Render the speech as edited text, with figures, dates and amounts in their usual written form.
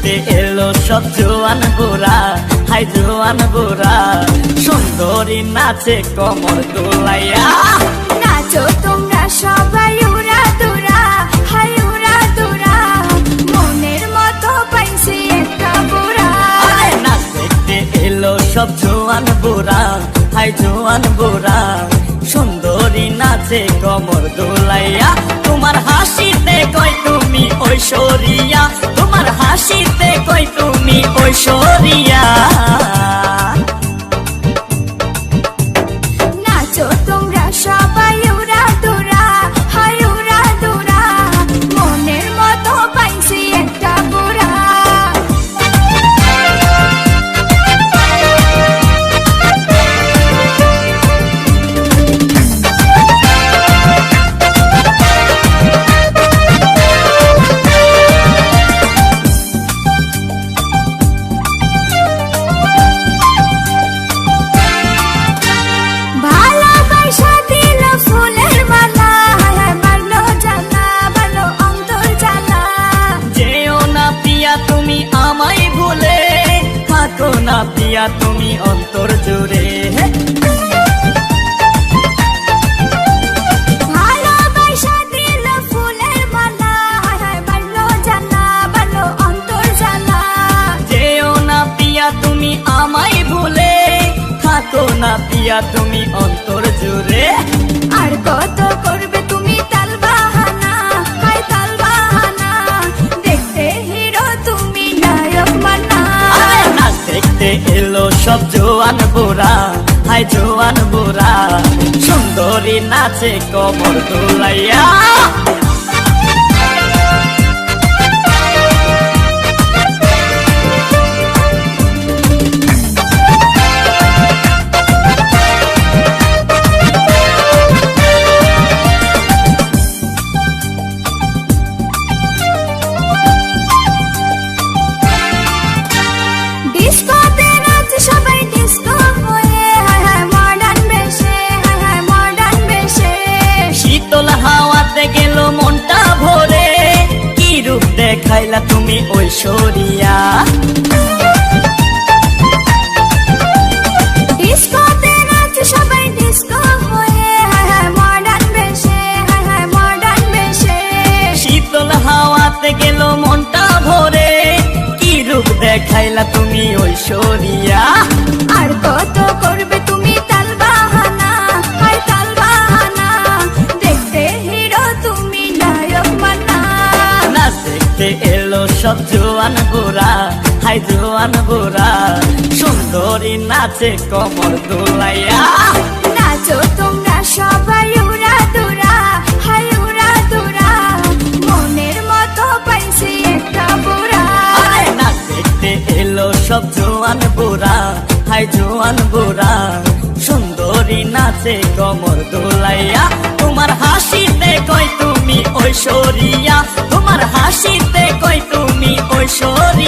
দেখতে এলো সব জোয়ান বুড়া, হাই জোয়ান বুড়া, সুন্দরী নাচে কমর দোলাইয়া। নাচো তোমরা সবাই উড়া দুরা, হাই উড়া দুরা, মনের মতো পাইছি একটা বুড়া। নাচ দেখতে এলো সব জোয়ান বুড়া, হাই জোয়ান বুড়া, সুন্দরী নাচে কমর দোলাইয়া। তোমার হাসিতে কই তুমি ঐশ্বরিয়া, তোমার হাসিতে কই তুমি ঐশ্বরিয়া। নাচো তোমরা সবাই উড়া দুরা, হাই উড়া দুরা, মনের মতো পাইছি একটা বুড়া। ভালোবাসা দিল ফুলের মালা, বাড়লো জ্বালা, বাড়লো অন্তর জ্বালা। যেও না পিয়া তুমি আমায় ভুলে, থাকো না পিয়া তুমি অন্তর জুড়ে। ভালোবাসা দিল ফুলের মালা, বাড়লো জ্বালা, বাড়লো অন্তর জ্বালা। যেও না পিয়া তুমি আমায় ভুলে, থাকো না পিয়া তুমি অন্তর জুড়ে। আর কত করবে তুমি তাল বাহানা, হাই তাল বাহানা, দেখতে হিরো তুমি নায়ক মানা। নাচ দেখতে এলো সব জোয়ান বুড়া, হাই জোয়ান বুড়া, সুন্দরী নাচে কমর দোলাইয়া। ডিস্কোতে নাচে সবাই ডিস্কো হয়ে, হায় হায় মডার্ন বেশে, হায় হায় মডার্ন বেশে। শীতল হাওয়াতে গেল মনটা ভরে, কি রূপ দেখাইলা তুমি ঐশ্বরিয়া। ডিস্কোতে নাচে সবাই ডিস্কো হয়ে, হায় হায় মডার্ন বেশে, হায় হায় মডার্ন বেশে। শীতল হাওয়াতে গেল মনটা ভরে, কি রূপ দেখাইলা তুমি ঐশ্বরিয়া। আর কত করবে তুমি তাল বাহানা, হাই তাল বাহানা, দেখতে হিরো তুমি নায়ক মানা। নাচ দেখতে এলো সব জোয়ান বুড়া, হাই জোয়ান বুড়া, সুন্দরী নাচে কমর দোলাইয়া। নাচো তোমরা সবাই উড়া দুরা, হাই উড়া দুরা, মনের মতো পাইছি একটা বুড়া। নাচ দেখতে এলো সব জোয়ান বুড়া, হাই জোয়ান বুড়া, সুন্দরী নাচে কমর দোলাইয়া। তোমার হাসিতে কই তুমি ঐশ্বরিয়া, তোমার হাসিতে কই তুমি ঐশ্বরিয়া।